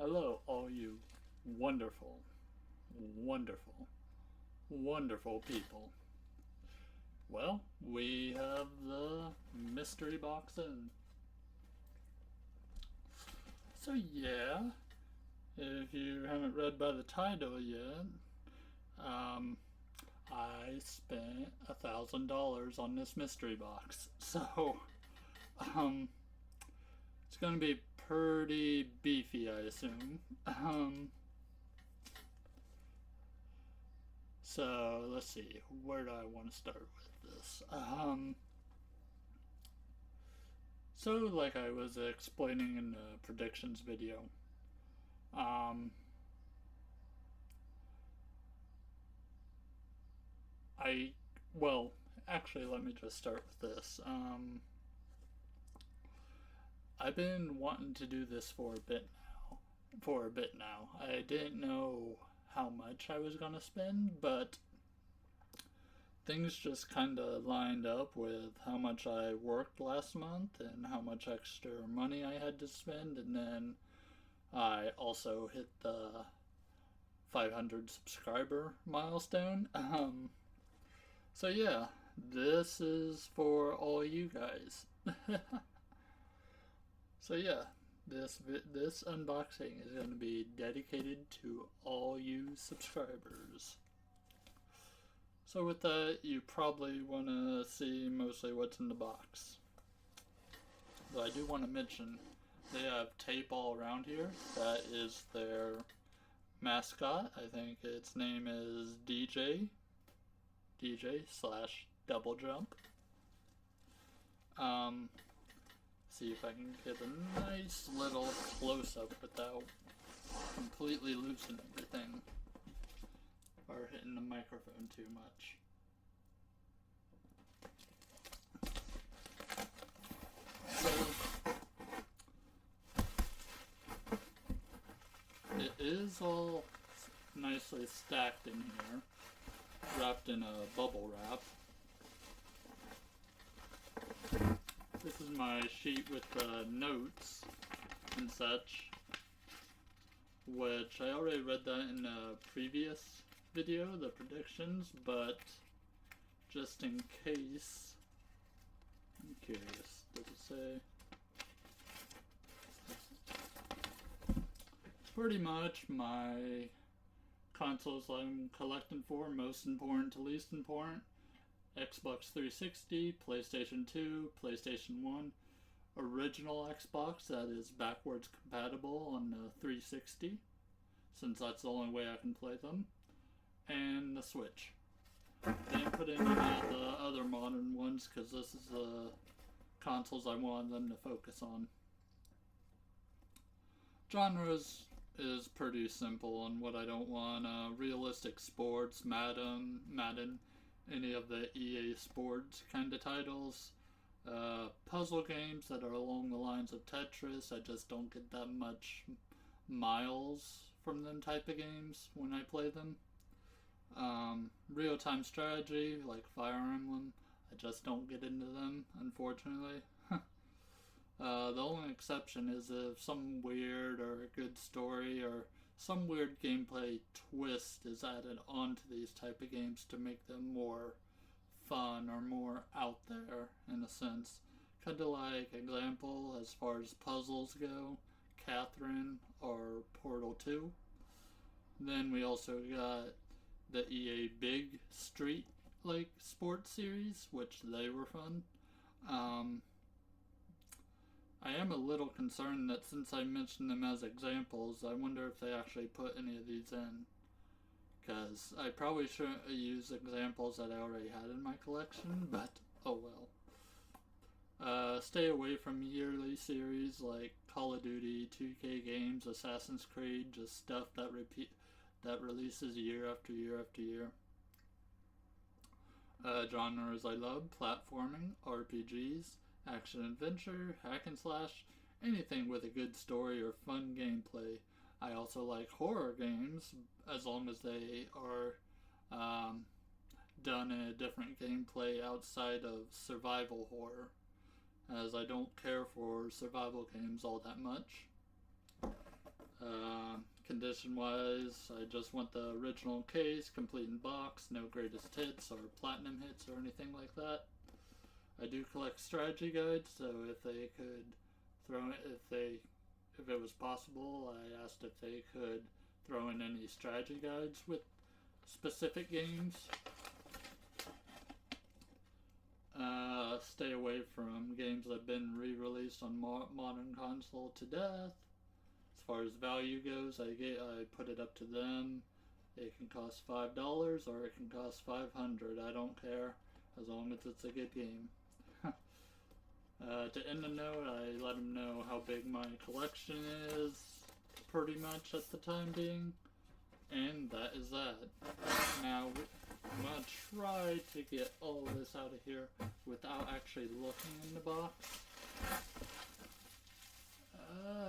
Hello, all you wonderful, wonderful, wonderful people. Well, we have the mystery box in. So, yeah, if you haven't read by the title yet, um, I spent $1,000 on this mystery box. So, um, it's gonna be pretty beefy, I assume. So let's see, where do I want to start with this? So like I was explaining in the predictions video, um, I well, actually, let me just start with this. I've been wanting to do this for a bit now. For a bit now, I didn't know how much I was gonna spend, but things just kind of lined up with how much I worked last month and how much extra money I had to spend, and then I also hit the 500 subscriber milestone. So yeah, this is for all you guys. So yeah, this unboxing is going to be dedicated to all you subscribers. So with that, you probably want to see mostly what's in the box. But I do want to mention they have tape all around here. That is their mascot. I think its name is DJ slash double jump. See if I can get a nice little close up without completely losing everything or hitting the microphone too much. So it is all nicely stacked in here, wrapped in a bubble wrap. This is my sheet with the notes and such, which I already read that in the previous video, the predictions, but just in case, I'm curious, does it say? Pretty much my consoles I'm collecting for, most important to least important. Xbox 360, PlayStation 2, PlayStation 1, original Xbox that is backwards compatible on the 360, since that's the only way I can play them, and the Switch. Didn't put in any of the other modern ones because this is the consoles I wanted them to focus on. Genres is pretty simple and what I don't want. Realistic sports, Madden, any of the EA Sports kind of titles. Puzzle games that are along the lines of Tetris. I just don't get that much miles from them type of games when I play them. Real-time strategy like Fire Emblem. I just don't get into them, unfortunately. The only exception is if some weird or good story or some weird gameplay twist is added onto these type of games to make them more fun or more out there in a sense. Kind of like example as far as puzzles go, Catherine or Portal 2. Then we also got the EA Big Street like sports series, which they were fun. I am a little concerned that since I mentioned them as examples, I wonder if they actually put any of these in. Because I probably shouldn't use examples that I already had in my collection, but oh well. Stay away from yearly series like Call of Duty, 2K games, Assassin's Creed, just stuff that releases year after year after year. Genres I love: platforming, RPGs, action adventure, hack and slash, anything with a good story or fun gameplay. I also like horror games as long as they are done in a different gameplay outside of survival horror, as I don't care for survival games all that much. condition wise, I just want the original case, complete in box, no greatest hits or platinum hits or anything like that. I do collect strategy guides, so if they could if it was possible, I asked if they could throw in any strategy guides with specific games. Stay away from games that have been re-released on modern console to death. As far as value goes, I put it up to them. It can cost $5 or it can cost $500. I don't care, as long as it's a good game. To end the note, I let them know how big my collection is, pretty much at the time being, and that is that. Now, I'm going to try to get all of this out of here without actually looking in the box.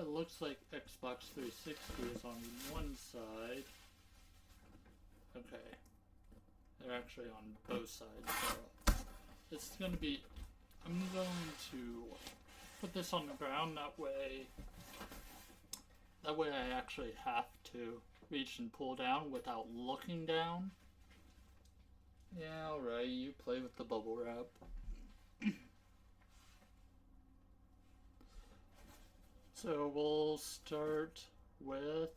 It looks like Xbox 360 is on one side. Okay. They're actually on both sides, so it's going to be... I'm going to put this on the ground, that way I actually have to reach and pull down without looking down. Yeah, alright, you play with the bubble wrap. So we'll start with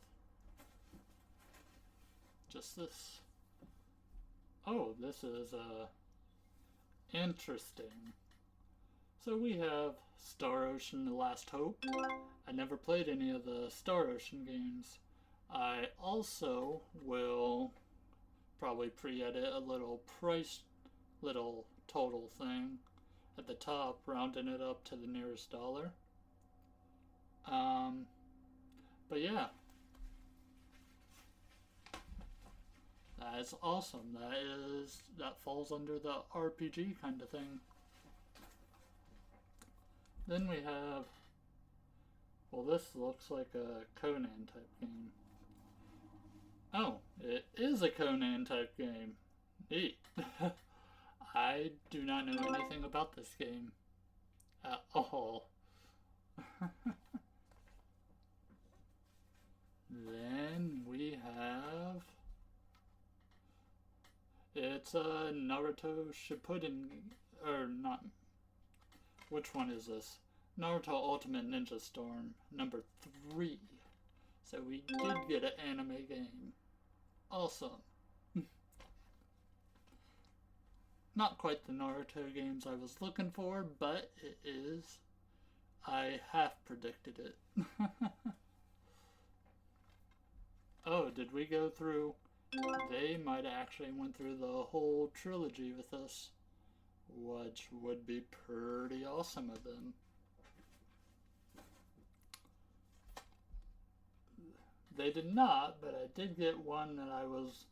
just this. Oh, this is interesting. So we have Star Ocean: The Last Hope. I never played any of the Star Ocean games. I also will probably pre-edit a little total thing at the top, rounding it up to the nearest dollar. But yeah. That is awesome. That falls under the RPG kind of thing. Then we have, well, this looks like a Conan type game. Oh, it is a Conan type game. Neat. I do not know anything about this game at all. Then we have, it's a Naruto Shippuden, or not, which one is this? Naruto Ultimate Ninja Storm, number 3. So we did get an anime game. Awesome. Not quite the Naruto games I was looking for, but it is. I half predicted it. Oh, did we go through? They might have actually went through the whole trilogy with us, which would be pretty awesome of them. They did not, but I did get one that I was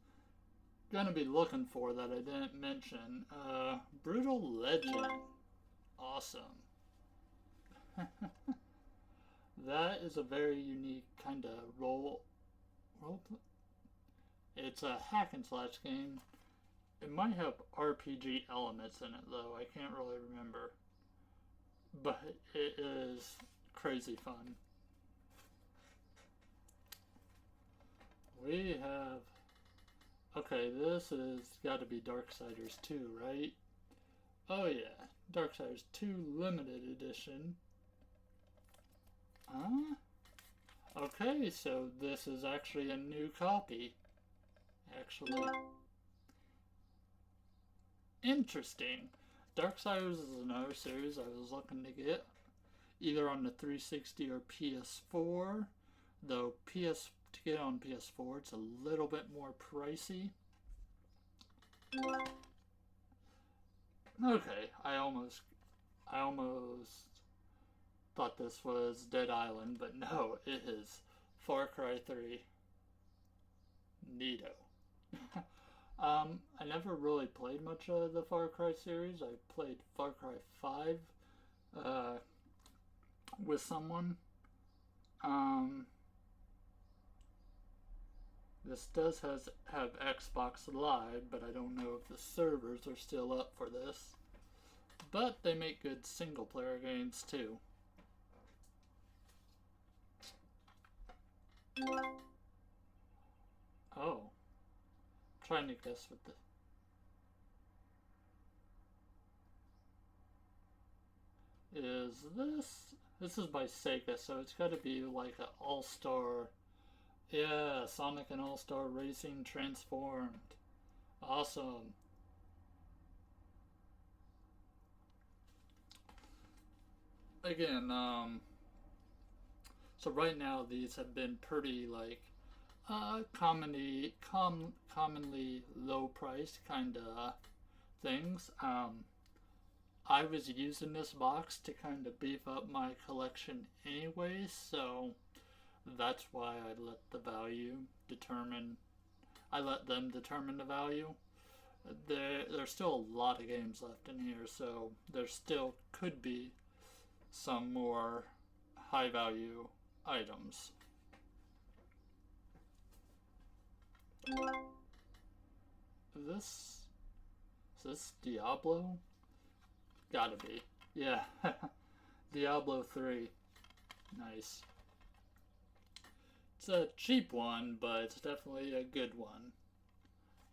gonna be looking for that I didn't mention. Brutal Legend. Awesome. That is a very unique kind of role. It's a hack and slash game. It might have RPG elements in it though, I can't really remember. But it is crazy fun. We have... Okay, this has got to be Darksiders 2, right? Oh yeah, Darksiders 2 Limited Edition. Huh? Okay, so this is actually a new copy. Actually. Interesting. Darksiders is another series I was looking to get, either on the 360 or PS4, though to get on PS4 it's a little bit more pricey. Okay, I almost thought this was Dead Island, but no, it is Far Cry 3. Neato. I never really played much of the Far Cry series. I played Far Cry 5 with someone. This does have Xbox Live, but I don't know if the servers are still up for this. But they make good single player games too. trying to guess what the... Is this? This is by Sega, so it's got to be like an all-star... Yeah, Sonic and All-Star Racing Transformed. Awesome. Again, so right now these have been pretty like commonly low price kind of things. I was using this box to kind of beef up my collection anyways, so that's why I let the value determine. I let them determine the value. There's still a lot of games left in here, so there still could be some more high value items. Is this Diablo? Gotta be. Yeah. Diablo 3. Nice. It's a cheap one, but it's definitely a good one.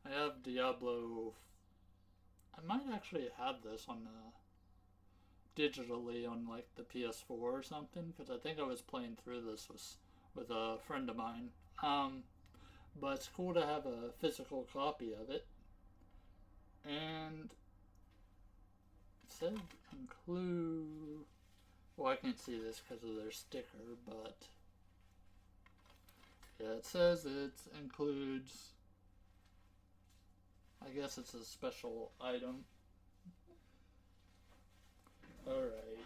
I have Diablo. I might actually have this on digitally on like the PS4 or something, because I think I was playing through this with a friend of mine. But it's cool to have a physical copy of it. And it says include... Well, I can't see this because of their sticker, but... Yeah, it says it includes... I guess it's a special item. Alright.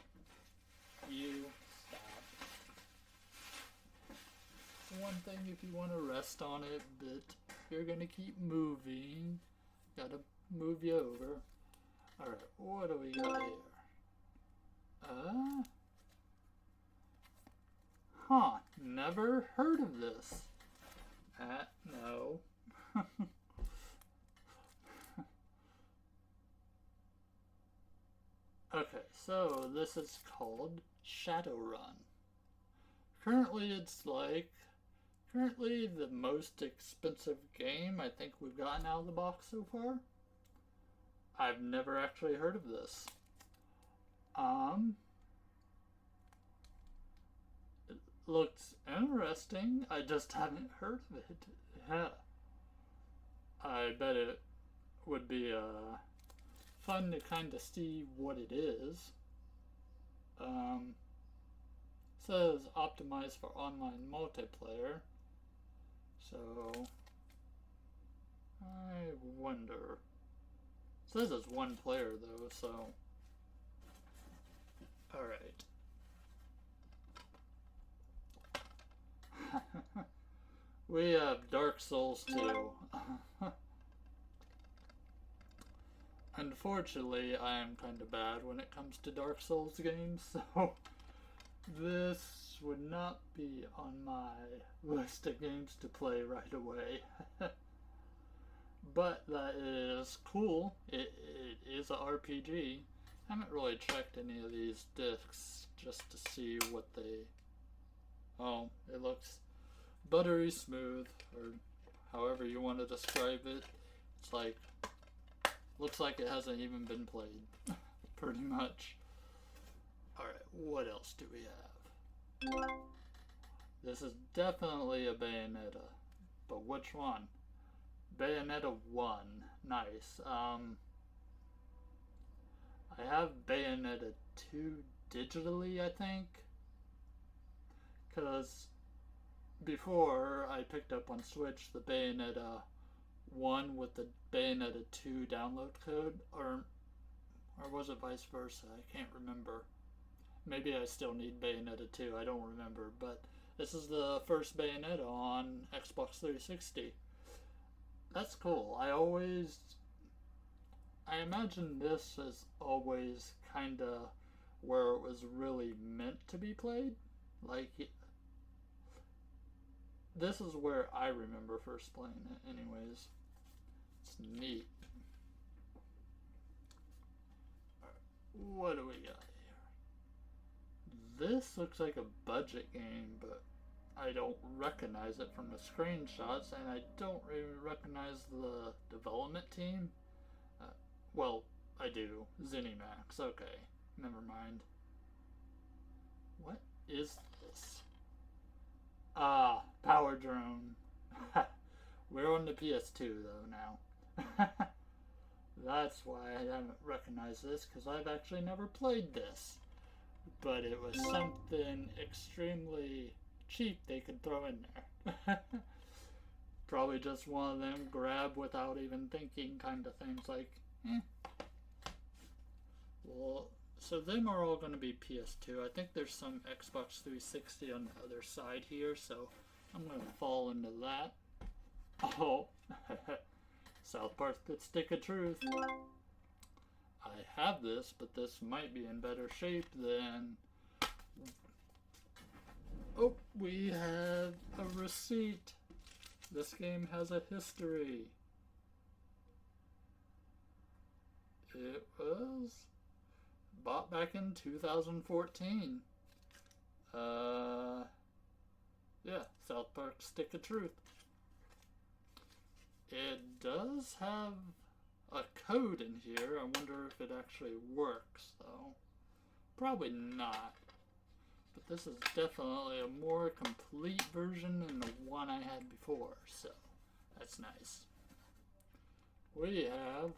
You stop. One thing if you want to rest on it, but you're gonna keep moving. Gotta move you over. Alright, what do we got here? Huh, never heard of this. No. Okay, so this is called Shadowrun. Currently the most expensive game I think we've gotten out of the box so far. I've never actually heard of this. It looks interesting. I just haven't heard of it. Yeah. I bet it would be fun to kind of see what it is. Says optimized for online multiplayer. So I wonder. Says it's one player though, so alright. We have Dark Souls 2. Unfortunately, I am kind of bad when it comes to Dark Souls games, so this would not be on my list of games to play right away. But that is cool. It is a RPG. I haven't really checked any of these discs just to see what they... Oh, it looks buttery smooth, or however you want to describe it. It's like... Looks like it hasn't even been played. Pretty much. Alright, what else do we have? This is definitely a Bayonetta. But which one? Bayonetta 1. Nice. I have Bayonetta 2 digitally, I think. Because before I picked up on Switch the Bayonetta 1 with the Bayonetta 2 download code, or was it vice versa? I can't remember. Maybe I still need Bayonetta 2, I don't remember, but this is the first Bayonetta on Xbox 360. That's cool. I imagine this is always kinda where it was really meant to be played. Like, this is where I remember first playing it anyways. It's neat. Alright, what do we got here? This looks like a budget game, but I don't recognize it from the screenshots, and I don't even recognize the development team. Uh, well, I do. ZeniMax. Okay, never mind. What is this? Ah, Power Drone. We're on the PS2 though now. That's why I haven't recognized this, because I've actually never played this. But it was something extremely cheap they could throw in there. Probably just one of them grab without even thinking kind of things, like, eh. Well, so them are all going to be PS2. I think there's some Xbox 360 on the other side here, so I'm going to fall into that. Oh, South Park The Stick of Truth. I have this, but this might be in better shape than... Oh, we have a receipt. This game has a history. It was bought back in 2014. Yeah, South Park Stick of Truth. It does have a code in here. I wonder if it actually works, though. Probably not. But this is definitely a more complete version than the one I had before, so that's nice. We have...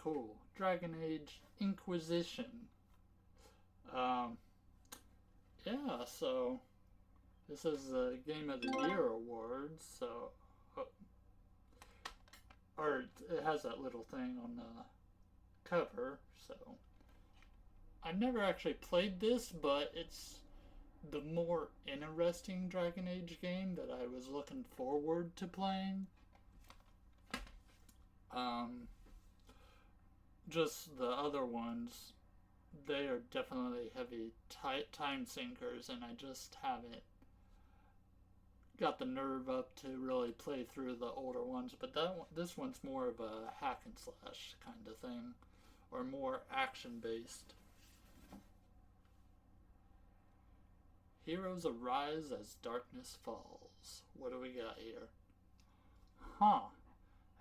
cool. Dragon Age Inquisition. Yeah, so... This is the Game of the Year Awards, so... or it has that little thing on the cover, so... I've never actually played this, but it's the more interesting Dragon Age game that I was looking forward to playing. Just the other ones, they are definitely heavy time sinkers, and I just haven't got the nerve up to really play through the older ones. But this one's more of a hack and slash kind of thing, or more action based. Heroes arise as darkness falls. What do we got here? Huh.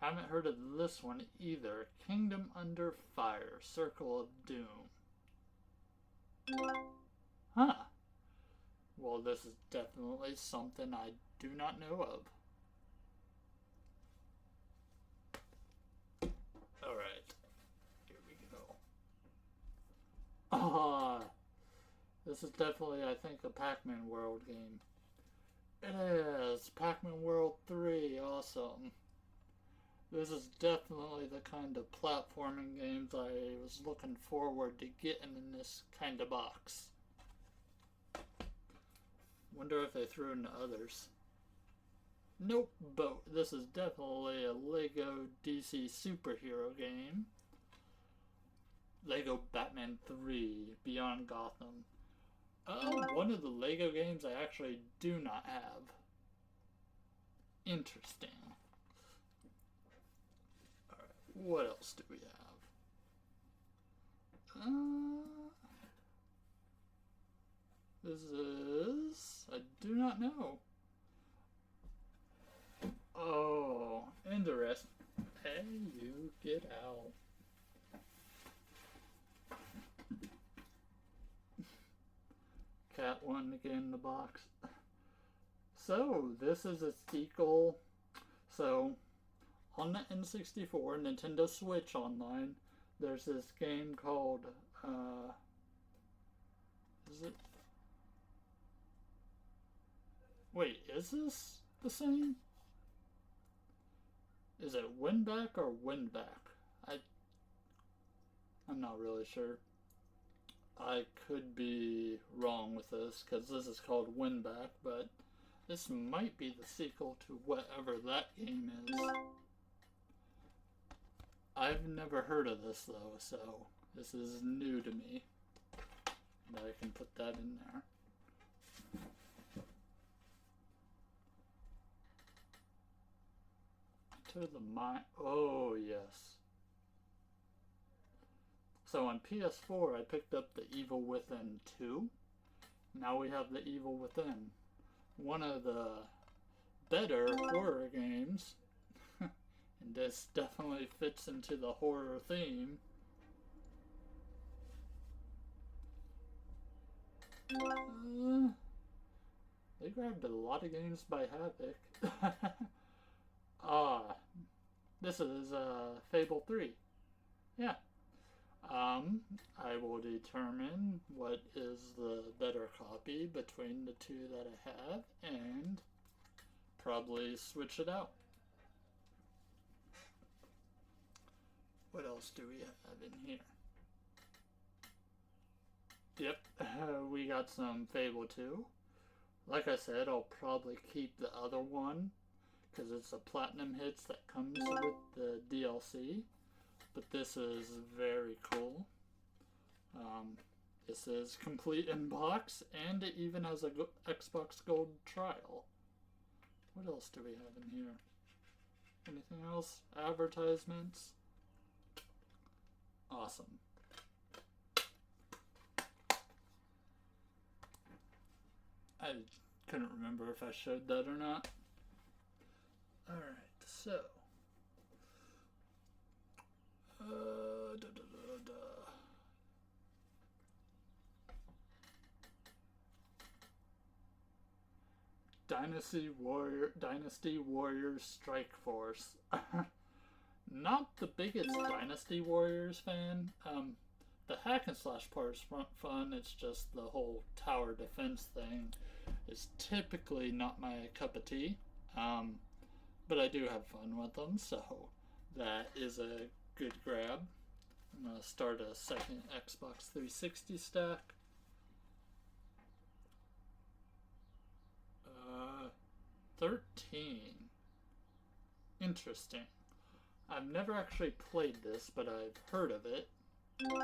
Haven't heard of this one either. Kingdom Under Fire, Circle of Doom. Huh. Well, this is definitely something I do not know of. Alright. Here we go. This is definitely, I think, a Pac-Man World game. It is! Pac-Man World 3, awesome. This is definitely the kind of platforming games I was looking forward to getting in this kind of box. Wonder if they threw in the others. Nope, but this is definitely a Lego DC superhero game. Lego Batman 3, Beyond Gotham. One of the Lego games I actually do not have. Interesting. Alright, what else do we have? This is... I do not know. Oh, interesting. Hey, you get out. Cat one to get in the box. So, this is a sequel. So, on the N64, Nintendo Switch Online, there's this game called, is it? Wait, is this the same? Is it Winback or Winback? I'm not really sure. I could be wrong with this, because this is called Winback, but this might be the sequel to whatever that game is. I've never heard of this, though, so this is new to me. And I can put that in there. To the mind. Oh, yes. So on PS4, I picked up The Evil Within 2. Now we have The Evil Within, one of the better horror games, and this definitely fits into the horror theme. They grabbed a lot of games by Havoc. Ah, this is Fable 3. Yeah. I will determine what is the better copy between the two that I have and probably switch it out. What else do we have in here? Yep, we got some Fable 2. Like I said, I'll probably keep the other one because it's a platinum hits that comes with the DLC. But this is very cool. This is complete in box, and it even has a Xbox Gold trial. What else do we have in here? Anything else? Advertisements? Awesome. I couldn't remember if I showed that or not. Alright, so. Dynasty Warriors Strike Force. Not the biggest Dynasty Warriors fan. The hack and slash part is fun. It's just the whole tower defense thing is typically not my cup of tea. But I do have fun with them, so that is a good grab. I'm going to start a second Xbox 360 stack. 13. Interesting. I've never actually played this, but I've heard of it. Nice,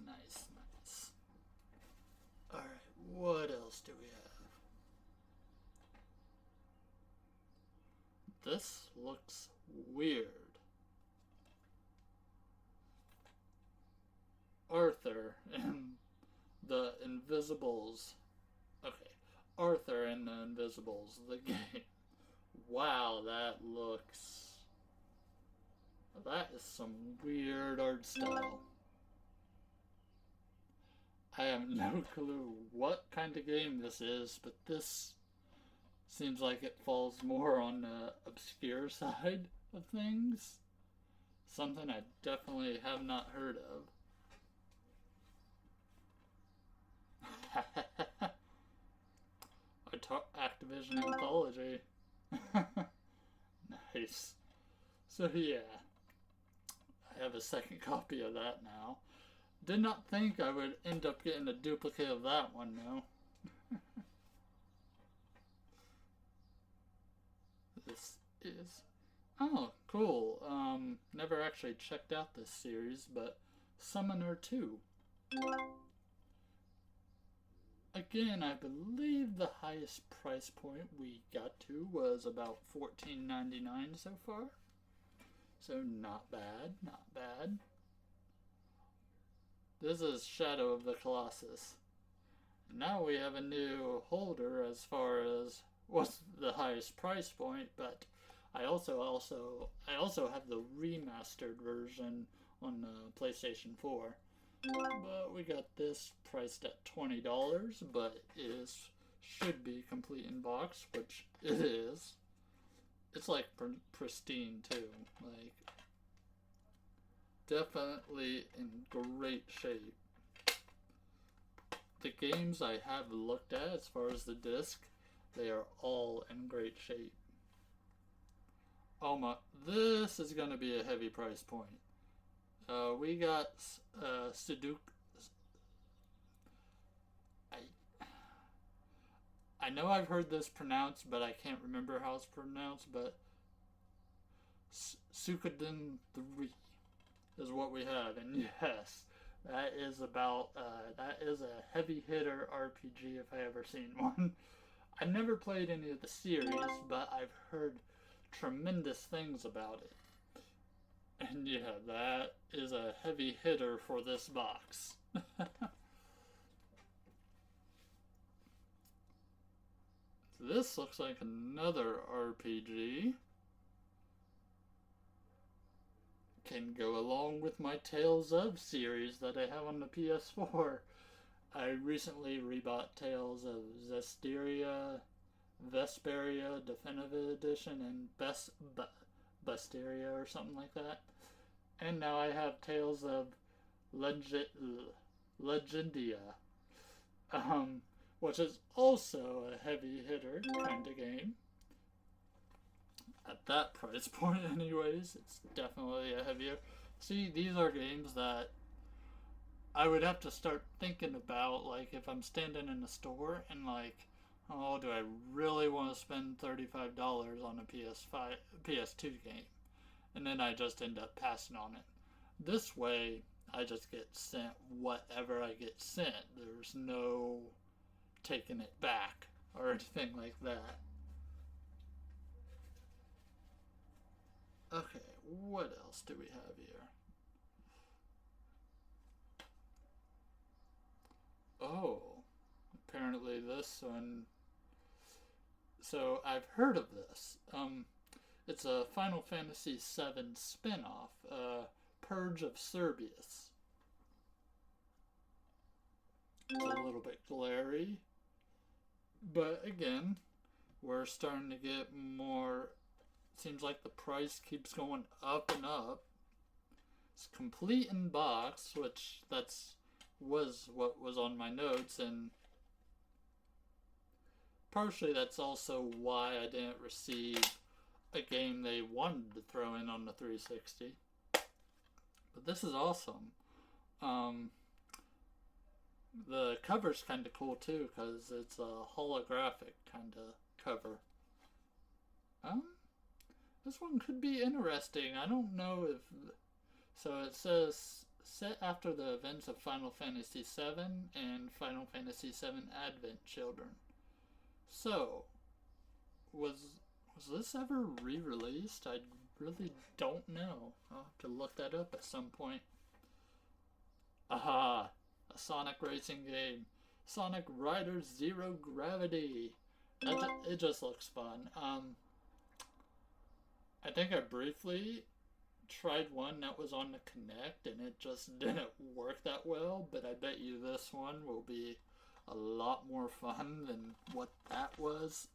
nice, nice. Alright, what else do we have? This looks weird. Arthur and the Invisibles. Okay, Arthur and the Invisibles, the game. Wow, that is some weird art style. I have no clue what kind of game this is, but this seems like it falls more on the obscure side of things. Something I definitely have not heard of. Activision Anthology. Nice. So yeah, I have a second copy of that now. Did not think I would end up getting a duplicate of that one though. This is... Oh, cool. Never actually checked out this series, but Summoner 2. Again, I believe the highest price point we got to was about $14.99 so far. So not bad, not bad. This is Shadow of the Colossus. Now we have a new holder as far as what's the highest price point, but I also have the remastered version on the PlayStation 4. But we got this priced at $20, but it should be complete in box, which it is. It's like pristine too, like definitely in great shape. The games I have looked at as far as the disc, they are all in great shape. Oh my, this is going to be a heavy price point. We got Sudoku. I know I've heard this pronounced, but I can't remember how it's pronounced, but Suikoden 3 is what we have, and yes, that is a heavy hitter RPG if I ever seen one. I never played any of the series, but I've heard tremendous things about it. And yeah, that is a heavy hitter for this box. This looks like another RPG. Can go along with my Tales of series that I have on the PS4. I recently rebought Tales of Zestiria, Vesperia Definitive Edition, and Busteria or something like that. And now I have Tales of Legend, Legendia, um, which is also a heavy hitter kind of game. At that price point, anyways, it's definitely a heavier. See, these are games that I would have to start thinking about, like, if I'm standing in a store and, like, oh, do I really want to spend $35 on a PS2 game? And then I just end up passing on it. This way, I just get sent whatever I get sent. There's no taking it back or anything like that. Okay, what else do we have here? Oh, apparently this one. So I've heard of this. It's a Final Fantasy VII spin-off, Purge of Cerberus. It's a little bit glary, but again, we're starting to get more. Seems like the price keeps going up and up. It's complete in box, which was what was on my notes, and partially that's also why I didn't receive a game they wanted to throw in on the 360. But this is awesome. The cover's kind of cool too because it's a holographic kind of cover. Um, this one could be interesting. I don't know if. So it says set after the events of Final Fantasy VII and Final Fantasy VII Advent Children. So, was this ever re-released? I really don't know. I'll have to look that up at some point. Aha! A Sonic racing game. Sonic Riders Zero Gravity. It just looks fun. I think I briefly tried one that was on the Kinect and it just didn't work that well, but I bet you this one will be a lot more fun than what that was.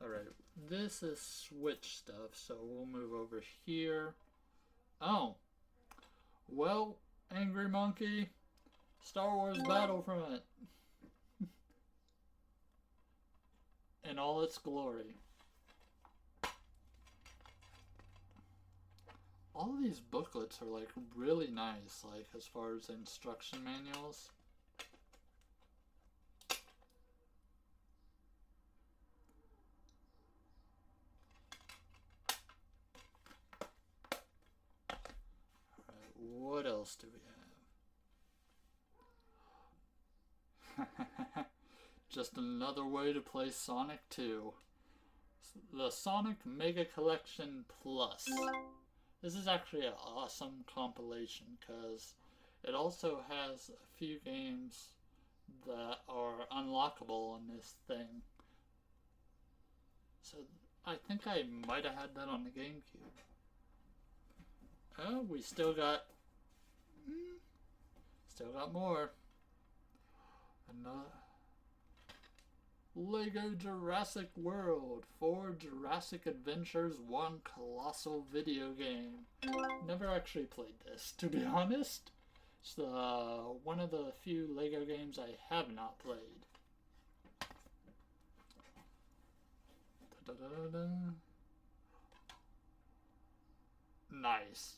Alright, this is Switch stuff, so we'll move over here. Oh, well, Angry Monkey, Star Wars Battlefront in all its glory. All of these booklets are like really nice, like as far as instruction manuals. Alright, what else do we have? Just another way to play Sonic 2. The Sonic Mega Collection Plus. This is actually an awesome compilation because it also has a few games that are unlockable on this thing. So I think I might have had that on the GameCube. Oh, we still got more. Another Lego Jurassic World 4 Jurassic Adventures 1 Colossal Video Game. Never actually played this, to be honest. It's one of the few Lego games I have not played. Da-da-da-da. Nice.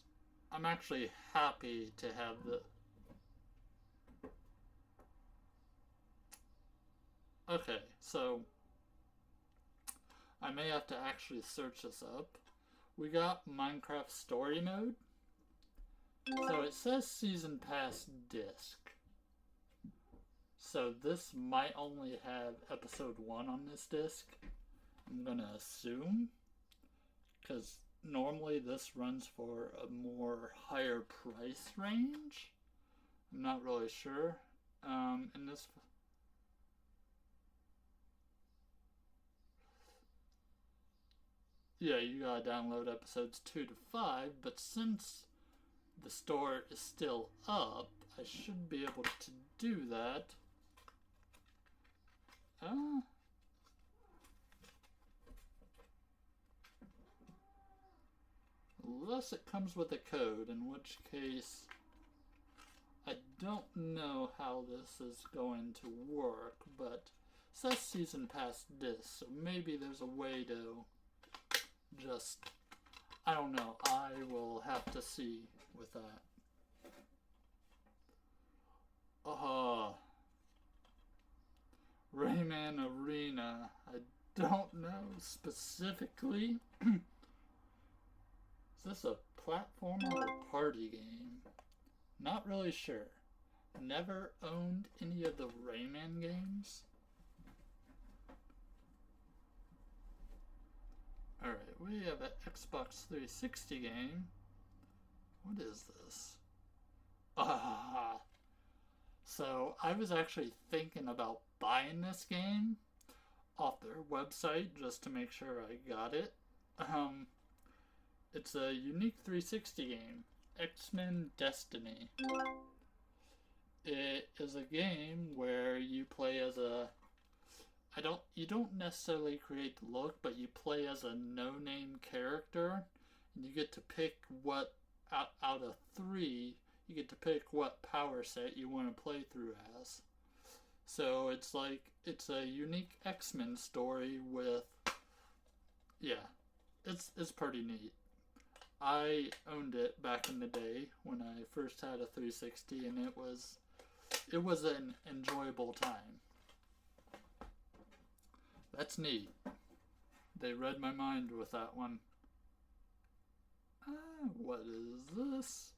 I'm actually happy to have the... Okay, so I may have to actually search this up. We got Minecraft Story Mode. So it says Season Pass Disc. So this might only have Episode 1 on this disc. I'm gonna assume. Because normally this runs for a more higher price range. I'm not really sure. In this, yeah, you gotta download episodes 2 to 5, but since the store is still up, I should be able to do that. Uh, Unless it comes with a code, in which case I don't know how this is going to work, but it says season pass disc, so maybe there's a way to just, I don't know, I will have to see with that. Rayman Arena. I don't know specifically. Is this a platformer or party game? Not really sure. Never owned any of the Rayman games. Alright, we have an Xbox 360 game. What is this? So I was actually thinking about buying this game off their website just to make sure I got it. It's a unique 360 game, X-Men Destiny. It is a game where you play as a you don't necessarily create the look, but you play as a no-name character, and you get to pick what out of 3 you get to pick what power set you want to play through as. So it's a unique X-Men story with, yeah, it's pretty neat. I owned it back in the day when I first had a 360, and it was an enjoyable time. That's neat. They read my mind with that one. What is this?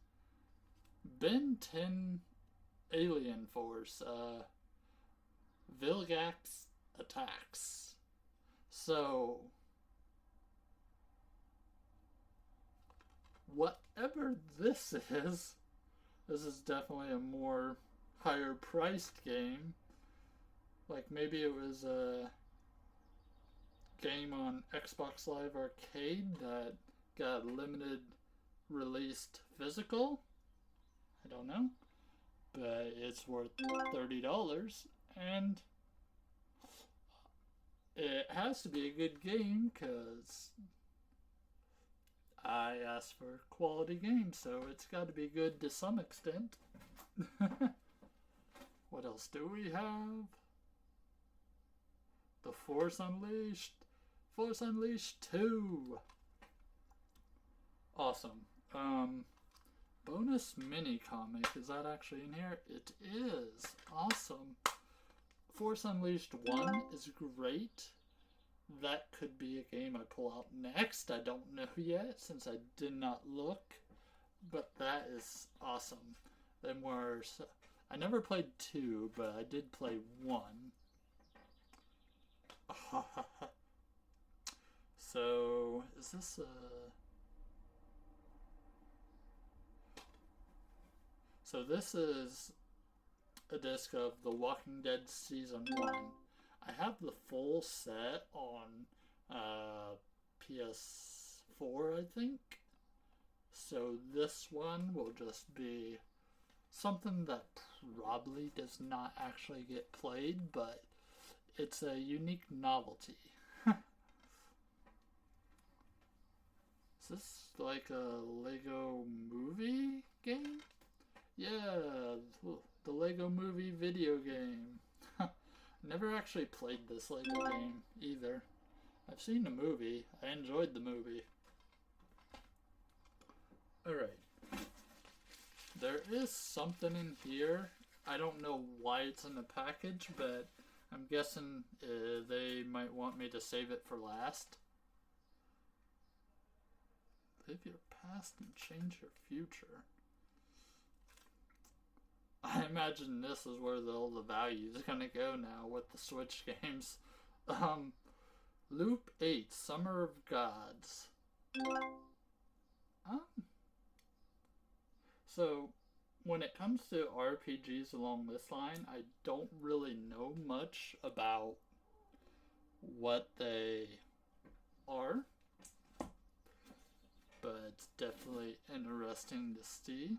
Ben 10 Alien Force. Vilgax attacks. So, whatever this is definitely a more higher priced game. Like maybe it was a game on Xbox Live Arcade that got limited released physical. I don't know. But it's worth $30, and it has to be a good game because I asked for quality games, so it's got to be good to some extent. What else do we have? The Force Unleashed. Force Unleashed 2. Awesome. Bonus mini comic. Is that actually in here? It is. Awesome. Force Unleashed 1 is great. That could be a game I pull out next. I don't know yet since I did not look. But that is awesome. Then I never played 2, but I did play 1. So, is this So this is a disc of The Walking Dead Season 1. I have the full set on PS4, I think. So this one will just be something that probably does not actually get played, but it's a unique novelty. Is this like a Lego movie game? Yeah, the Lego movie video game. Never actually played this Lego game either. I've seen the movie. I enjoyed the movie. Alright. There is something in here. I don't know why it's in the package, but I'm guessing they might want me to save it for last. Live your past and change your future. I imagine this is where all the value is going to go now with the Switch games. Loop 8, Summer of Gods. Um, so, when it comes to RPGs along this line, I don't really know much about what they are, but it's definitely interesting to see.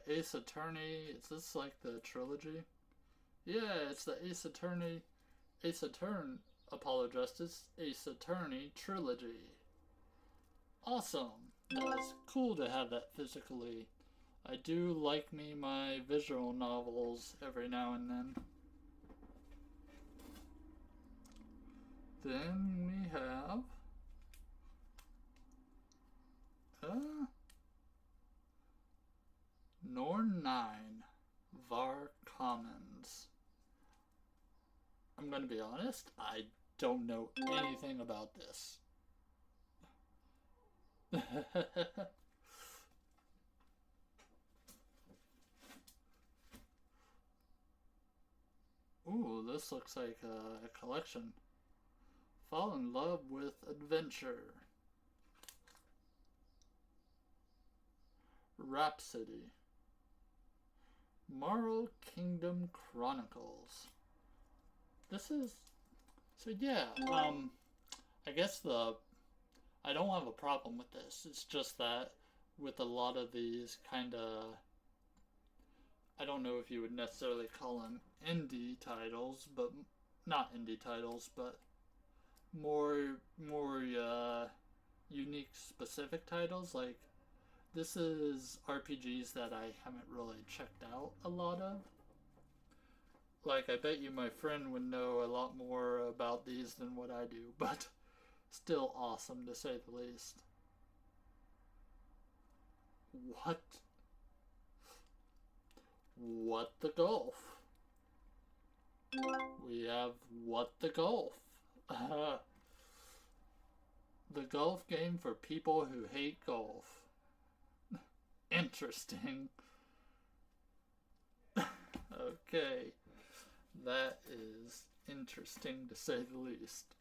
Ace Attorney, is this like the trilogy? Yeah, it's the Ace Attorney, apologist, Ace Attorney trilogy. Awesome! That's cool to have that physically. I do like me my visual novels every now and then. Then we have uh, Norn 9 Var Commons. I'm gonna be honest, I don't know anything about this. Ooh, this looks like a collection. Fall in love with adventure. Rhapsody. Marl Kingdom Chronicles. This is so yeah. I guess I don't have a problem with this. It's just that with a lot of these kind of, I don't know if you would necessarily call them indie titles, but not indie titles, but more unique specific titles. Like this is RPGs that I haven't really checked out a lot of. Like I bet you my friend would know a lot more about these than what I do, but still awesome to say the least. What? What the Golf? We have What the Golf? The golf game for people who hate golf. Interesting. Okay. That is interesting to say the least.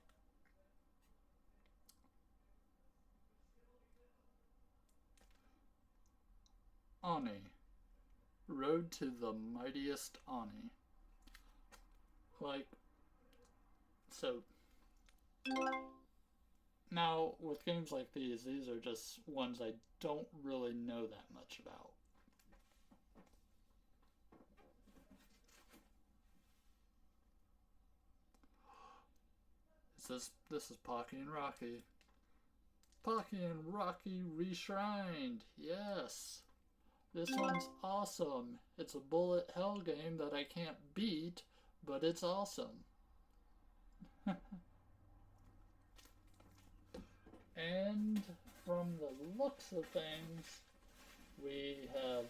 Ani. Road to the Mightiest Ani. Like, so. Now, with games like these are just ones I don't really know that much about. This is Pocky and Rocky. Pocky and Rocky Reshrined. Yes. This one's awesome. It's a bullet hell game that I can't beat, but it's awesome. And from the looks of things, we have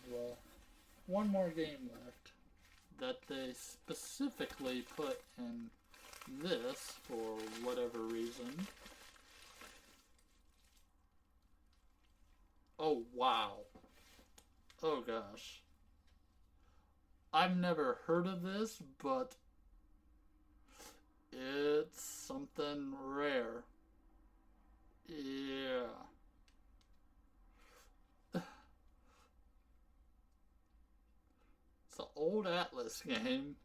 one more game left that they specifically put in this for whatever reason. Oh, wow. Oh, gosh. I've never heard of this, but it's something rare. Yeah. It's an old Atlas game.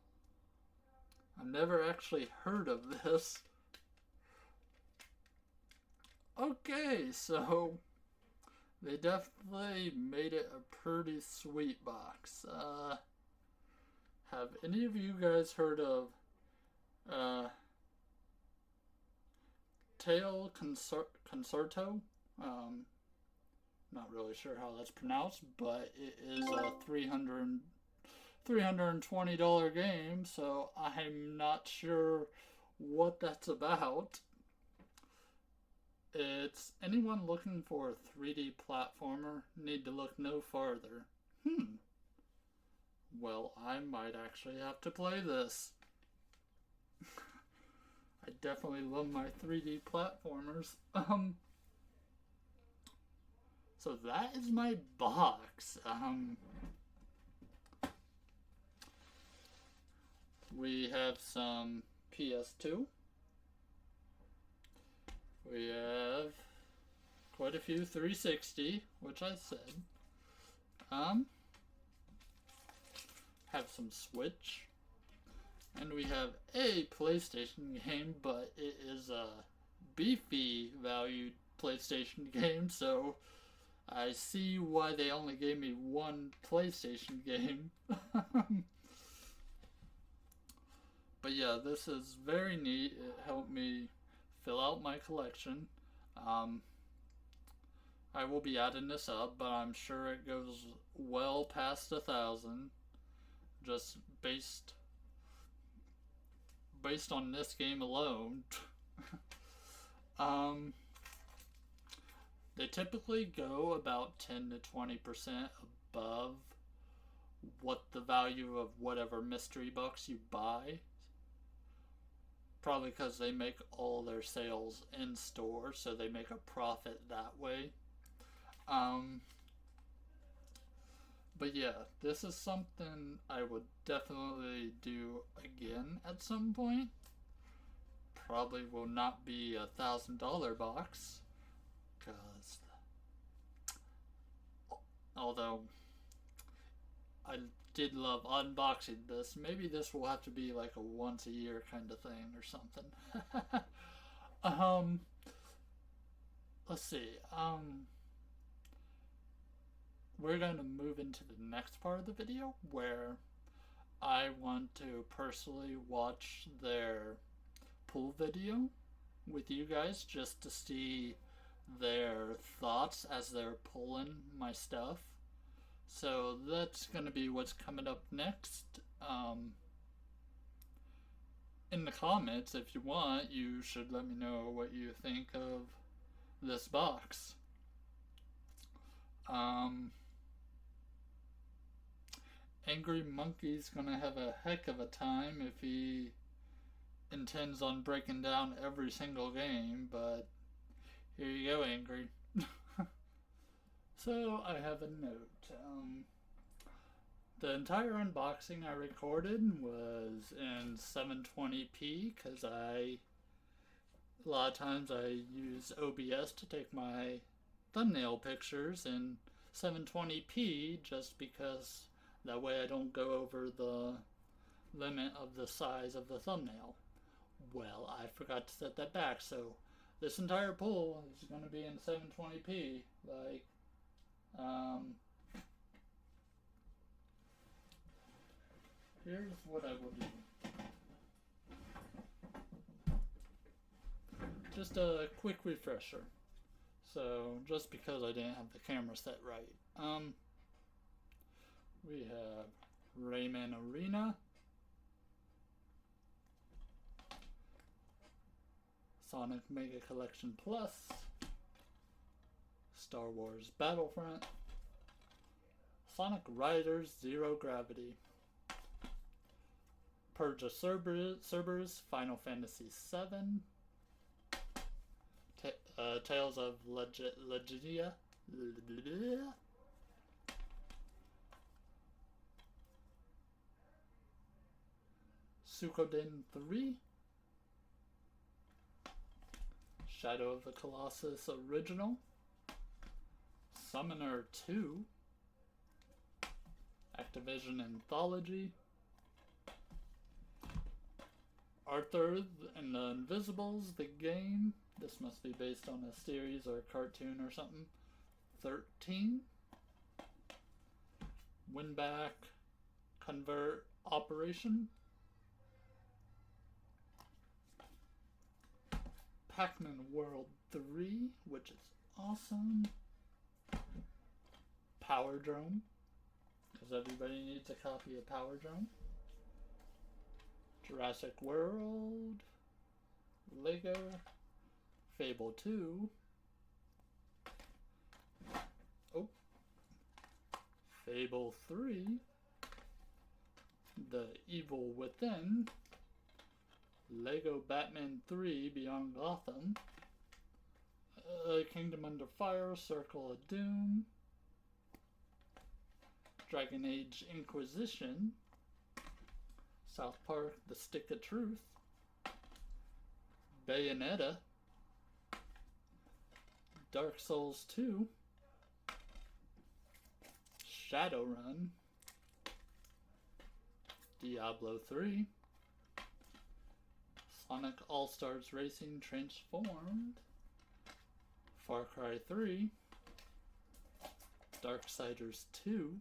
I've never actually heard of this. Okay, so they definitely made it a pretty sweet box. Have any of you guys heard of Tail Concerto? Not really sure how that's pronounced, but it is a $320 game, so I'm not sure what that's about. It's anyone looking for a 3D platformer need to look no farther. Well, I might actually have to play this. I definitely love my 3D platformers. So that is my box. We have some PS2. We have quite a few 360, which I said. Have some Switch. And we have a PlayStation game, but it is a beefy valued PlayStation game, so I see why they only gave me one PlayStation game. But yeah, this is very neat. It helped me fill out my collection. I will be adding this up, but I'm sure it goes well past 1,000, just based on this game alone. They typically go about 10 to 20% above what the value of whatever mystery box you buy. Probably because they make all their sales in store, so they make a profit that way. But yeah, this is something I would definitely do again at some point. Probably will not be $1,000 box, because although I did love unboxing this, maybe this will have to be like a once a year kind of thing or something. Let's see. We're going to move into the next part of the video where I want to personally watch their pull video with you guys just to see their thoughts as they're pulling my stuff. So that's going to be what's coming up next. In the comments, if you want, you should let me know what you think of this box. Angry Monkey's gonna have a heck of a time if he intends on breaking down every single game, but here you go, Angry. So I have a note. The entire unboxing I recorded was in 720p because a lot of times I use OBS to take my thumbnail pictures in 720p just because that way I don't go over the limit of the size of the thumbnail. Well, I forgot to set that back, so this entire pull is going to be in 720p. Like, here's what I will do. Just a quick refresher. So, just because I didn't have the camera set right. We have Rayman Arena, Sonic Mega Collection Plus, Star Wars Battlefront, Sonic Riders Zero Gravity, Purge of Cerberus Final Fantasy VII, Tales of Legidia, Suikoden 3, Shadow of the Colossus Original, Summoner 2, Activision Anthology, Arthur and the Invisibles, the game. This must be based on a series or a cartoon or something. 13, Winback Convert Operation, Pac-Man World 3, which is awesome. Power Drone, because everybody needs a copy of Power Drone. Jurassic World, Lego, Fable 2, Fable 3, The Evil Within, Lego Batman 3 Beyond Gotham, Kingdom Under Fire, Circle of Doom, Dragon Age Inquisition, South Park The Stick of Truth, Bayonetta, Dark Souls 2, Shadowrun, Diablo 3, Sonic All-Stars Racing Transformed, Far Cry 3, Darksiders 2,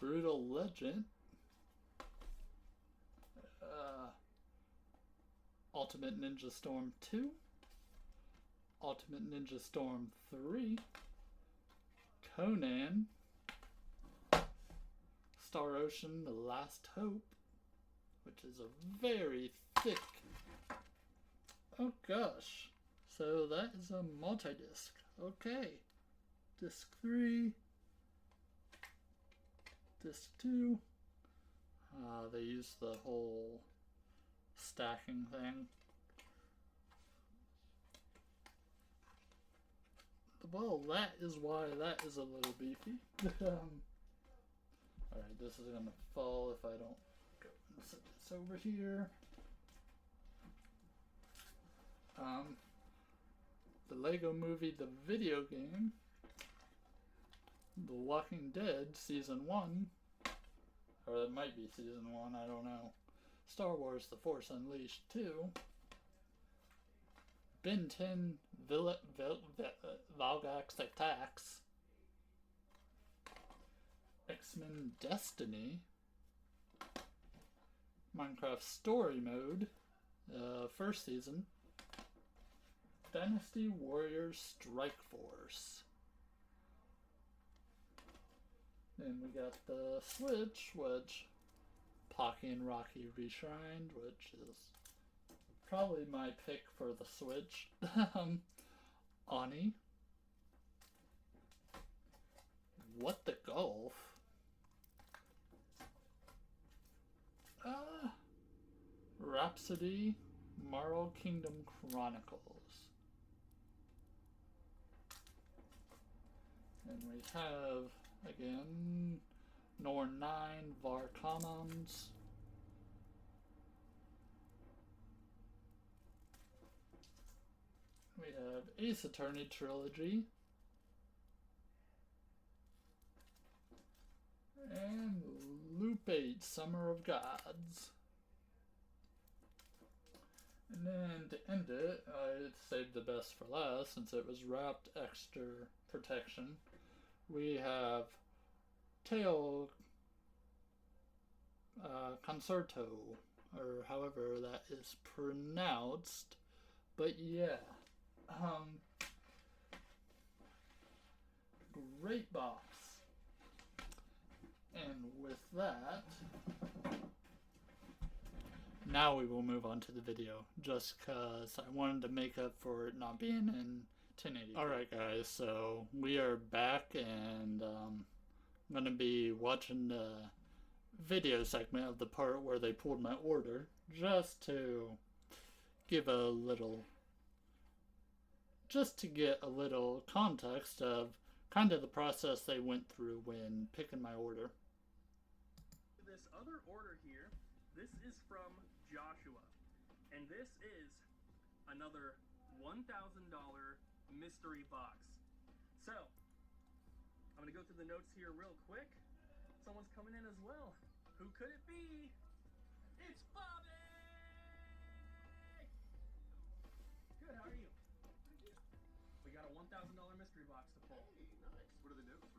Brutal Legend, Ultimate Ninja Storm 2, Ultimate Ninja Storm 3, Conan, Star Ocean The Last Hope, which is a very thick... Oh gosh. So that is a multi-disc. Okay. Disc 3. Disc 2. They use the whole stacking thing. Well, that is why that is a little beefy. Alright, this is gonna fall if I don't go and set this over here. The Lego Movie, the video game, The Walking Dead Season 1, or it might be Season 1, I don't know. Star Wars The Force Unleashed 2, Ben 10 Valgax Attacks, X-Men Destiny, Minecraft Story Mode, first season, Dynasty Warriors Strike Force. Then we got the Switch, which Pocky and Rocky Reshrined, which is probably my pick for the Switch. Ani. What the Golf? Rhapsody, Marl Kingdom Chronicles. And we have, again, Norn 9, Var Commons. We have Ace Attorney Trilogy. And Loop 8, Summer of Gods. And then to end it, I saved the best for last since it was wrapped extra protection. We have Teo Concerto, or however that is pronounced. But yeah, great box. And with that, now we will move on to the video, just because I wanted to make up for it not being in 1080. Alright guys, so we are back, and I'm going to be watching the video segment of the part where they pulled my order, just to give a little, just to get a little context of kind of the process they went through when picking my order. This other order here, this is from Joshua, and this is another $1,000 mystery box. So, I'm going to go through the notes here real quick. Someone's coming in as well. Who could it be? It's Bobby! Good, how are you? We got a $1,000 mystery box to pull. Hey, nice. What are the notes?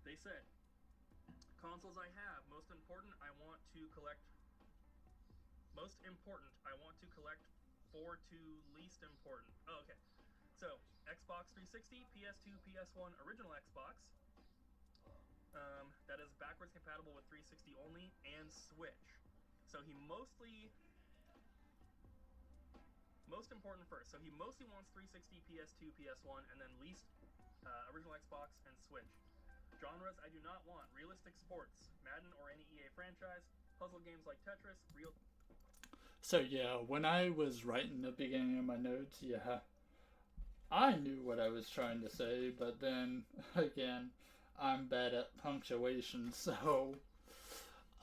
They said, consoles I have, most important, I want to collect 4 to least important. Oh, okay. So, Xbox 360, PS2, PS1, original Xbox. That is backwards compatible with 360 only, and Switch. So he most important first. So he mostly wants 360, PS2, PS1, and then least original Xbox and Switch. Genres I do not want: realistic sports, Madden or any EA franchise, puzzle games like Tetris, real... So yeah, when I was writing the beginning of my notes, yeah, I knew what I was trying to say, but then, again, I'm bad at punctuation, so,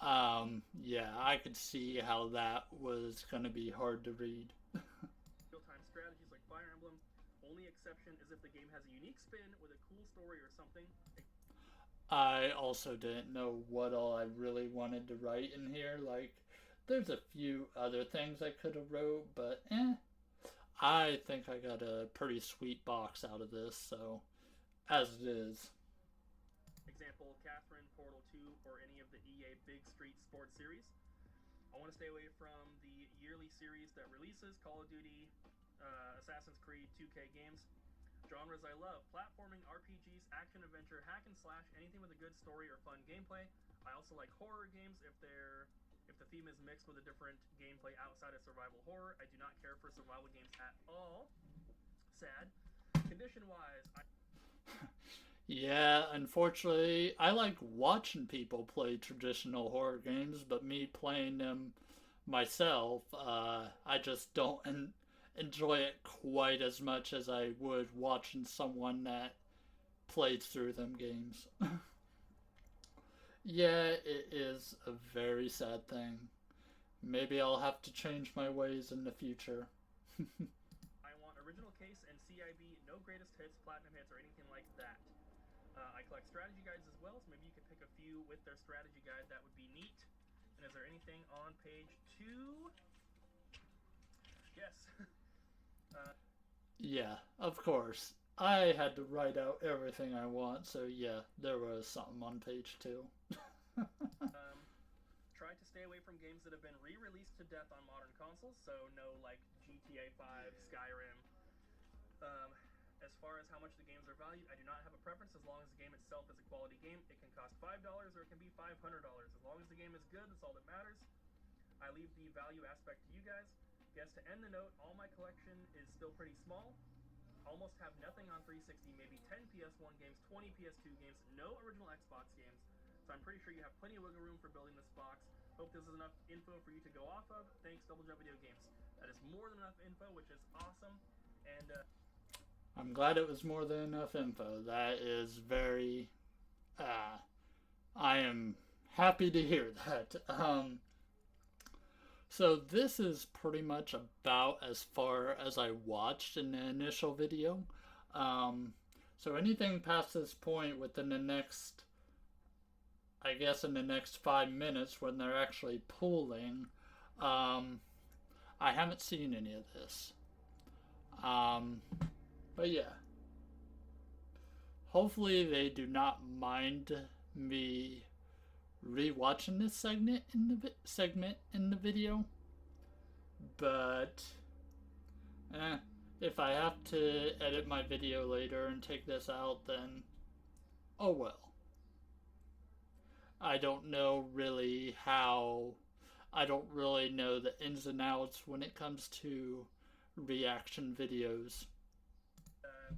yeah, I could see how that was going to be hard to read. Real-time strategies like Fire Emblem, exception is if the game has a unique spin with a cool story or something. I also didn't know what all I really wanted to write in here. Like, there's a few other things I could have wrote, but I think I got a pretty sweet box out of this, so as it is. Example, Catherine, Portal 2, or any of the EA Big Street Sports series. I want to stay away from the yearly series that releases Call of Duty, Assassin's Creed, 2K games. Genres I love: platforming, RPGs, action adventure, hack and slash, anything with a good story or fun gameplay. I also like horror games if the theme is mixed with a different gameplay outside of survival horror. I do not care for survival games at all. Sad. Condition wise, Yeah, unfortunately, I like watching people play traditional horror games, but me playing them myself, I just don't enjoy it quite as much as I would watching someone that played through them games. Yeah, it is a very sad thing. Maybe I'll have to change my ways in the future. I want original case and CIB, no greatest hits, platinum hits, or anything like that. I collect strategy guides as well, so maybe you could pick a few with their strategy guide. That would be neat. And is there anything on page 2? Yes. Yeah, of course. I had to write out everything I want, so yeah, there was something on page 2. Try to stay away from games that have been re-released to death on modern consoles, so no like GTA 5, Skyrim. As far as how much the games are valued, I do not have a preference as long as the game itself is a quality game. It can cost $5 or it can be $500. As long as the game is good, that's all that matters. I leave the value aspect to you guys. Guess to end the note, all my collection is still pretty small. Almost have nothing on 360, maybe 10 PS1 games, 20 PS2 games, no original Xbox games. So I'm pretty sure you have plenty of wiggle room for building this box. Hope this is enough info for you to go off of. Thanks, Double Jump Video Games. That is more than enough info, which is awesome. And I'm glad it was more than enough info. That is very. I am happy to hear that. So this is pretty much about as far as I watched in the initial video. So anything past this point within the next, I guess in the next 5 minutes when they're actually pulling, I haven't seen any of this. But yeah. Hopefully they do not mind me rewatching this segment in the video. But if I have to edit my video later and take this out, then oh well. I don't know really how. I don't really know the ins and outs when it comes to reaction videos.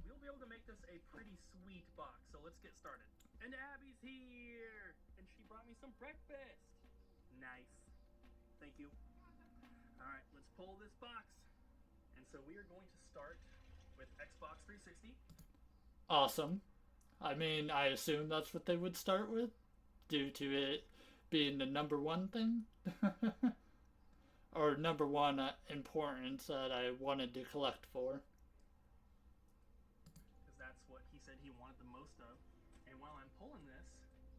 we'll be able to make this a pretty sweet box. So let's get started. And Abby's here, and she brought me some breakfast. Nice. Thank you. All right, let's pull this box. And so we are going to start with Xbox 360. Awesome. I mean, I assume that's what they would start with, due to it being the number one thing. Or number one importance that I wanted to collect for. Because that's what he said he wanted the most of. And while I'm pulling this,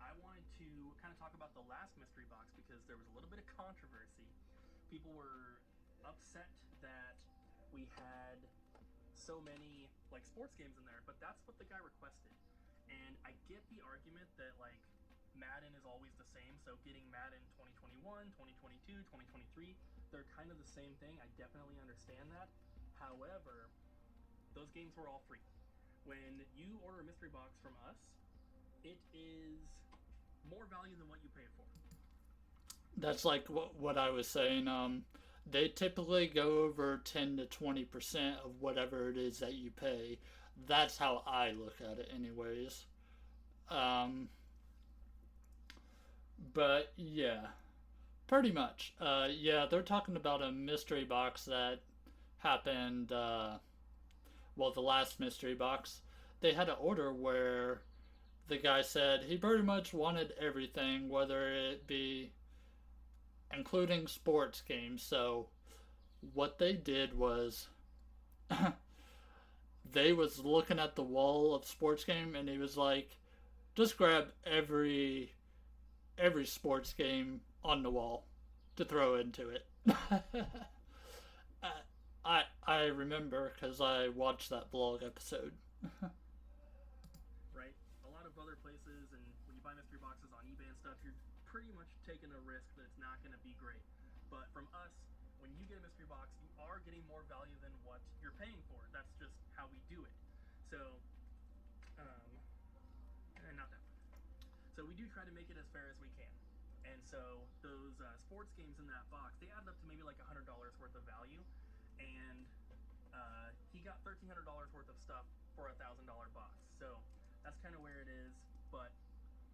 I wanted to kind of talk about the last mystery box because there was a little bit of controversy. People were upset that we had so many like sports games in there, but that's what the guy requested. And I get the argument that like Madden is always the same, so getting Madden 2021, 2022, 2023, they're kind of the same thing. I definitely understand that. However, those games were all free. When you order a mystery box from us, it is more value than what you paid for. That's like what I was saying. They typically go over 10 to 20% of whatever it is that you pay. That's how I look at it, anyways. But yeah, pretty much. Yeah, they're talking about a mystery box that happened. Well, the last mystery box, they had an order where the guy said he pretty much wanted everything, whether it be including sports games. So what they did was they was looking at the wall of sports game, and he was like, just grab every sports game on the wall to throw into it. I remember because I watched that vlog episode. right? A lot of other places, and when you buy mystery boxes on eBay and stuff, you're pretty much taking a risk that it's not going to be great. But from us, when you get a mystery box, you are getting more value than what you're paying for. That's just how we do it. So, not that one. So we do try to make it as fair as we can. And so those sports games in that box, they added up to maybe like $100 worth of value. And he got $1,300 worth of stuff for a $1,000 box. So that's kind of where it is. But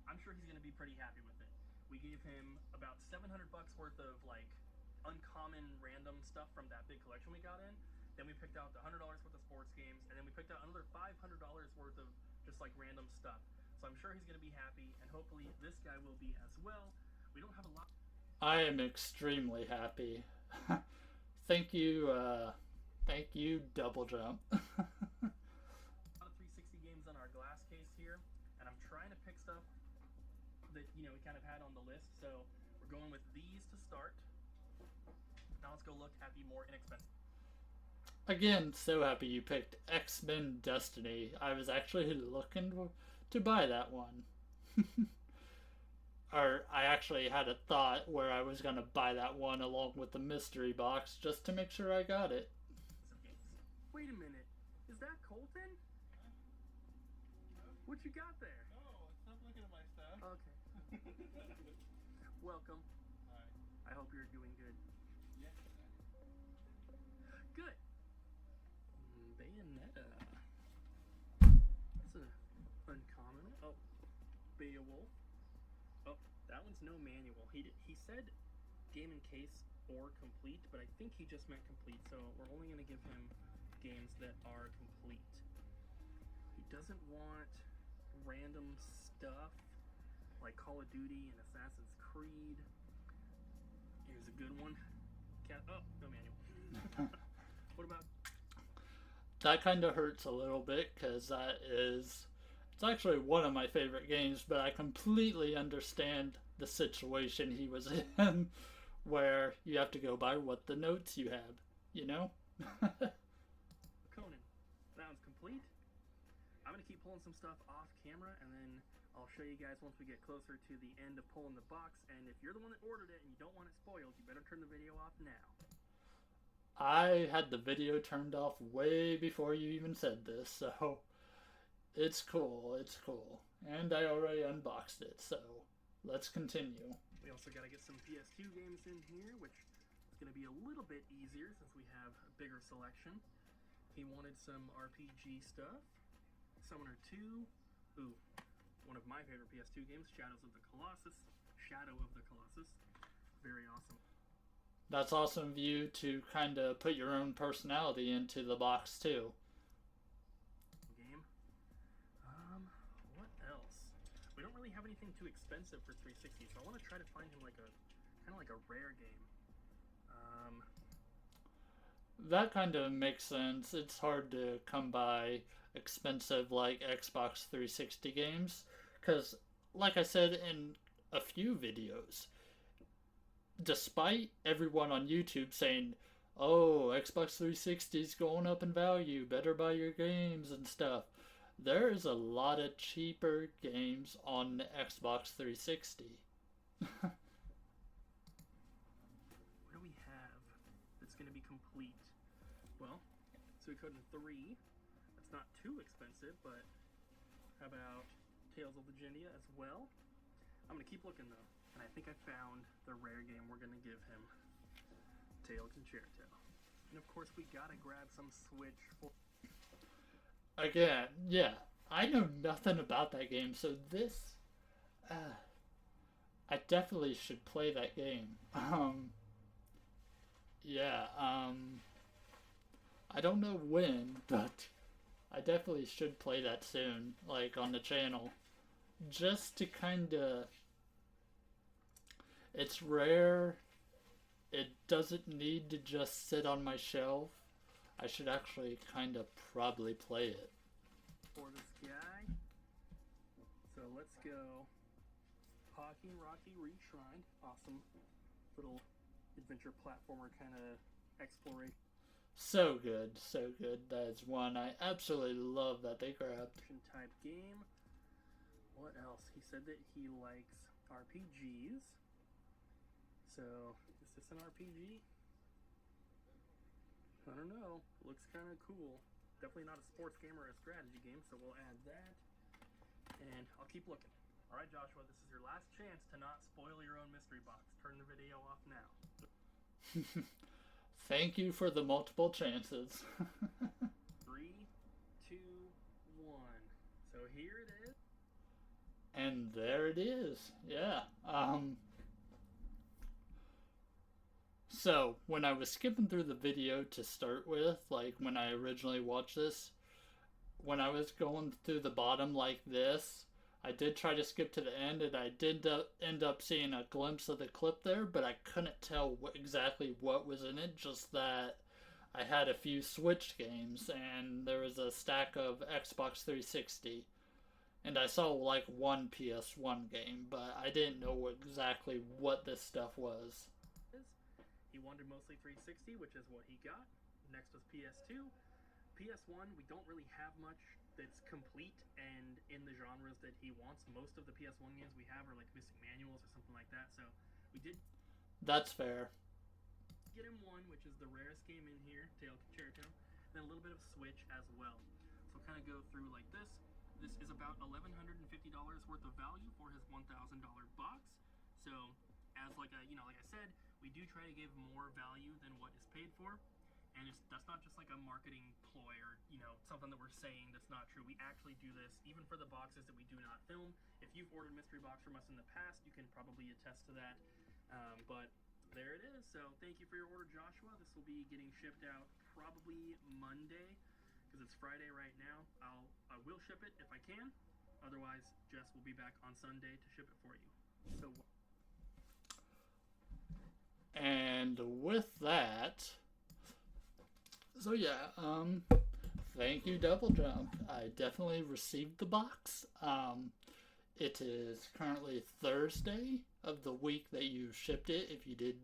I'm sure he's going to be pretty happy with it. We gave him about $700 worth of like uncommon random stuff from that big collection we got in. Then we picked out the $100 worth of sports games, and then we picked out another $500 worth of just like random stuff. So I'm sure he's going to be happy, and hopefully this guy will be as well. We don't have a lot. I am extremely happy. Thank you, Double Jump. A lot of 360 games on our glass case here, and I'm trying to pick stuff that we kind of had on the list. So we're going with these to start. Now let's go look at the more inexpensive. Again, so happy you picked X-Men Destiny. I was actually looking to buy that one. Or I actually had a thought where I was going to buy that one along with the mystery box just to make sure I got it. Wait a minute. Is that Colton? What you got there? Oh, stop looking at my stuff. Okay. Welcome. Hi. I hope you're doing good. Yeah. Good. Bayonetta. That's an uncommon. Oh, Beowulf. Oh, that one's no manual. He said game in case or complete, but I think he just meant complete. So we're only going to give him games that are complete. He doesn't want random stuff like Call of Duty and Assassin's Creed. Here's a good one. Oh, no manual. What about? That kind of hurts a little bit because it's actually one of my favorite games, but I completely understand the situation he was in where you have to go by what the notes you have, Conan. That one's complete. I'm going to keep pulling some stuff off camera, and then I'll show you guys once we get closer to the end of pulling the box. And if you're the one that ordered it and you don't want it spoiled, you better turn the video off now. I had the video turned off way before you even said this, so it's cool. And I already unboxed it, so let's continue. We also got to get some PS2 games in here, which is going to be a little bit easier since we have a bigger selection. He wanted some RPG stuff. Summoner 2. Ooh, one of my favorite PS2 games, Shadow of the Colossus. Very awesome. That's awesome of you to kind of put your own personality into the box too. Game. What else? We don't really have anything too expensive for 360, so I want to try to find him like a rare game. That kind of makes sense. It's hard to come by expensive like Xbox 360 games because, like I said in a few videos, despite everyone on YouTube saying, oh, Xbox 360 is going up in value, better buy your games and stuff, there is a lot of cheaper games on the Xbox 360. What do we have that's going to be complete? Well, Suikoden 3. That's not too expensive, but how about Tales of Legendia as well? I'm going to keep looking though. And I think I found the rare game we're going to give him. Tail Concerto. And of course we got to grab some Switch for... Again, yeah, I know nothing about that game, so this... I definitely should play that game. I don't know when, but I definitely should play that soon, like on the channel. Just to kind of... It's rare. It doesn't need to just sit on my shelf. I should actually kind of probably play it. For this guy. So let's go. Pocky and Rocky Reshrined. Awesome little adventure platformer kind of exploration So good, so good. That is one I absolutely love that they grabbed. type game. What else? He said that he likes RPGs. So, is this an RPG? I don't know. Looks kind of cool. Definitely not a sports game or a strategy game, so we'll add that. And I'll keep looking. Alright, Joshua, this is your last chance to not spoil your own mystery box. Turn the video off now. Thank you for the multiple chances. 3, 2, 1. So here it is. And there it is. Yeah. So, when I was skipping through the video to start with, like when I originally watched this, when I was going through the bottom like this, I did try to skip to the end, and I did end up seeing a glimpse of the clip there, but I couldn't tell exactly what was in it, just that I had a few Switch games, and there was a stack of Xbox 360, and I saw like one PS1 game, but I didn't know exactly what this stuff was. He wanted mostly 360, which is what he got. Next was PS2. PS1, we don't really have much that's complete and in the genres that he wants. Most of the PS1 games we have are like missing manuals or something like that, so we did... That's fair. Get him one, which is the rarest game in here, Cherry Town, and a little bit of Switch as well. So we'll kind of go through like this. This is about $1,150 worth of value for his $1,000 box. So, as like I said, we do try to give more value than what is paid for, and that's not just like a marketing ploy or something that we're saying that's not true. We actually do this even for the boxes that we do not film. If you've ordered mystery box from us in the past, you can probably attest to that. But there it is. So thank you for your order, Joshua. This will be getting shipped out probably Monday because it's Friday right now. I will ship it if I can. Otherwise, Jess will be back on Sunday to ship it for you. So. And with that, so yeah, thank you, Double Jump. I definitely received the box. It is currently Thursday of the week that you shipped it, if you did,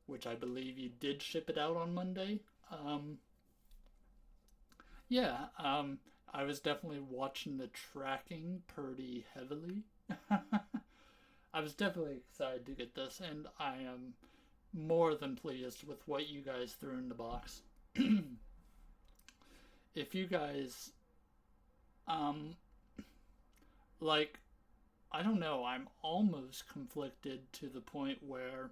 which I believe you did ship it out on Monday. I was definitely watching the tracking pretty heavily. I was definitely excited to get this, and I am more than pleased with what you guys threw in the box. If you guys, I don't know, I'm almost conflicted to the point where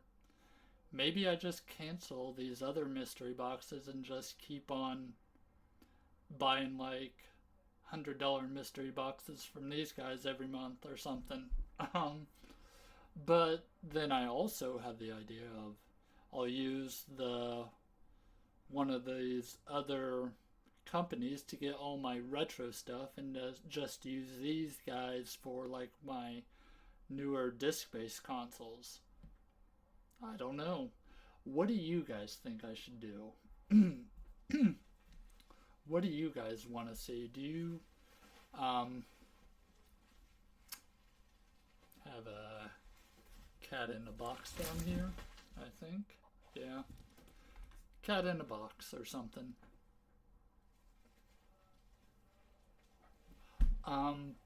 maybe I just cancel these other mystery boxes and just keep on buying like $100 mystery boxes from these guys every month or something. But then I also have the idea of I'll use one of these other companies to get all my retro stuff and just use these guys for like my newer disc-based consoles. I don't know. What do you guys think I should do? What do you guys want to see? Do you have a cat in a box down here? I think. Yeah. Cat in a box or something.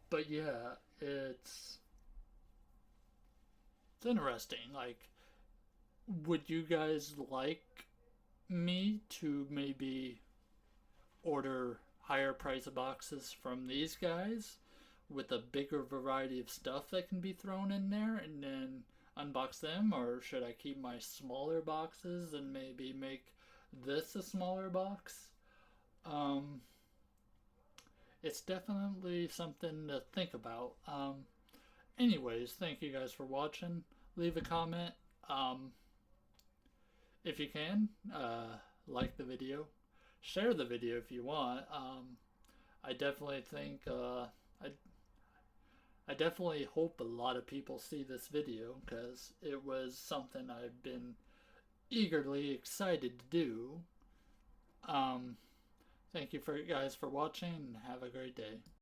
But yeah, it's interesting. Like, would you guys like me to maybe order higher price boxes from these guys with a bigger variety of stuff that can be thrown in there and then unbox them, or should I keep my smaller boxes and maybe make this a smaller box? It's definitely something to think about. Anyways, thank you guys for watching. Leave a comment. If you can, like the video. Share the video if you want. I definitely think, I definitely hope a lot of people see this video because it was something I've been eagerly excited to do. Thank you for you guys for watching, and have a great day.